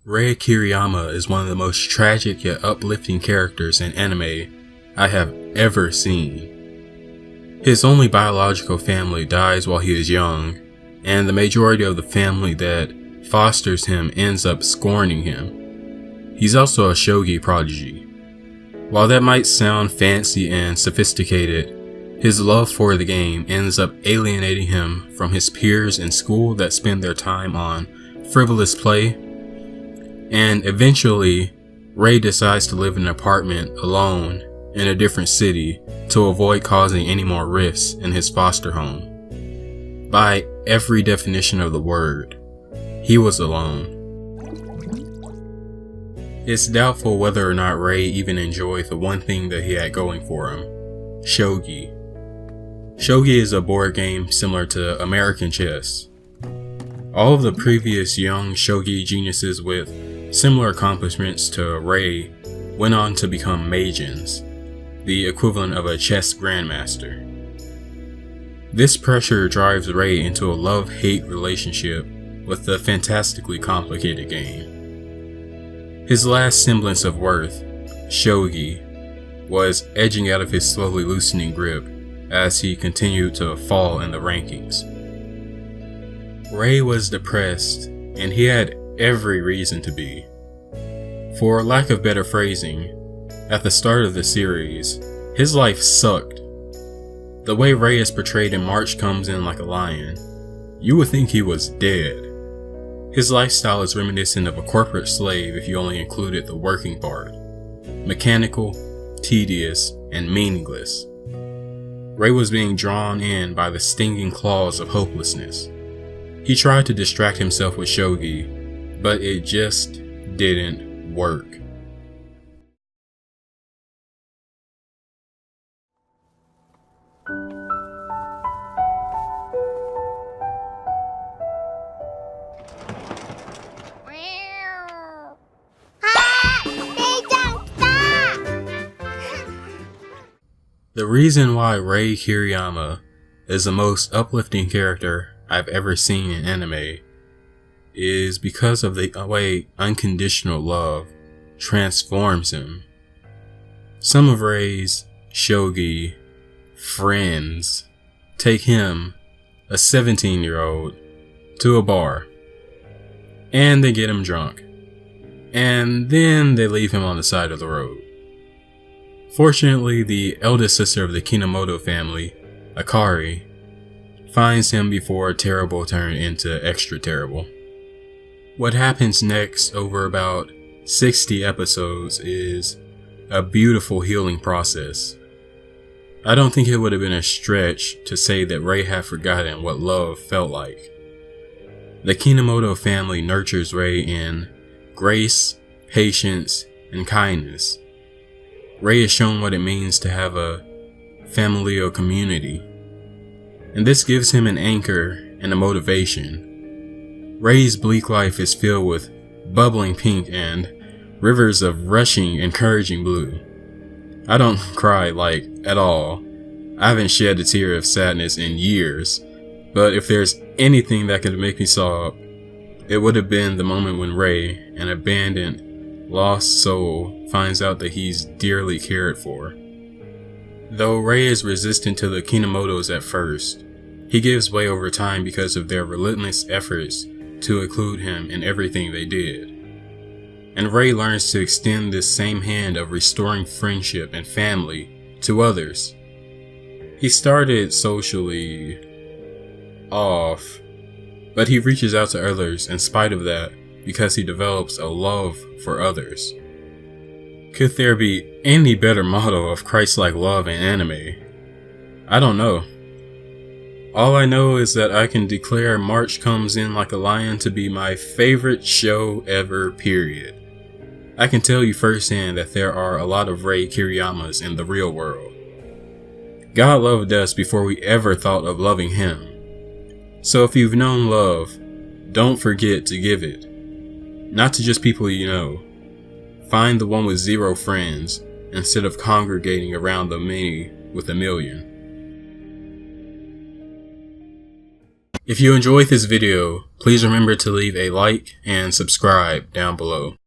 Rei Kiriyama is one of the most tragic yet uplifting characters in anime I have ever seen. His only biological family dies while he is young, and the majority of the family that fosters him ends up scorning him. He's also a shogi prodigy. While that might sound fancy and sophisticated, his love for the game ends up alienating him from his peers in school that spend their time on frivolous play, and eventually Rei decides to live in an apartment alone in a different city to avoid causing any more rifts in his foster home. By every definition of the word, he was alone. It's doubtful whether or not Rei even enjoyed the one thing that he had going for him: shogi. Shogi is a board game similar to American chess. All of the previous young shogi geniuses with similar accomplishments to Rei went on to become magens, the equivalent of a chess grandmaster. This pressure drives Rei into a love-hate relationship with the fantastically complicated game. His last semblance of worth, shogi, was edging out of his slowly loosening grip as he continued to fall in the rankings. Rei was depressed, and he had every reason to be. For lack of better phrasing, at the start of the series, his life sucked. The way Rei is portrayed in March Comes In Like a Lion, you would think he was dead. His lifestyle is reminiscent of a corporate slave if you only included the working part. Mechanical, tedious, and meaningless. Rei was being drawn in by the stinging claws of hopelessness. He tried to distract himself with shogi, but it just didn't work. The reason why Rei Kiriyama is the most uplifting character I've ever seen in anime is because of the way unconditional love transforms him. Some of Rei's shogi friends take him, a 17-year-old, to a bar, and they get him drunk, and then they leave him on the side of the road. Fortunately, the eldest sister of the Kawamoto family, Akari, finds him before terrible turned into extra terrible. What happens next over about 60 episodes is a beautiful healing process. I don't think it would have been a stretch to say that Rei had forgotten what love felt like. The Kawamoto family nurtures Rei in grace, patience, and kindness. Rei is shown what it means to have a familial community, and this gives him an anchor and a motivation. Rei's bleak life is filled with bubbling pink and rivers of rushing, encouraging blue. I don't cry, at all. I haven't shed a tear of sadness in years, but if there's anything that could make me sob, it would have been the moment when Rei, an abandoned, lost soul, finds out that he's dearly cared for. Though Rei is resistant to the Kawamotos at first, he gives way over time because of their relentless efforts to include him in everything they did. And Rei learns to extend this same hand of restoring friendship and family to others. He started socially off, but he reaches out to others in spite of that because he develops a love for others. Could there be any better model of Christ-like love in anime? I don't know. All I know is that I can declare March Comes In Like a Lion to be my favorite show ever, period. I can tell you firsthand that there are a lot of Rei Kiriyamas in the real world. God loved us before we ever thought of loving Him. So if you've known love, don't forget to give it. Not to just people you know. Find the one with 0 friends instead of congregating around the many with 1 million. If you enjoyed this video, please remember to leave a like and subscribe down below.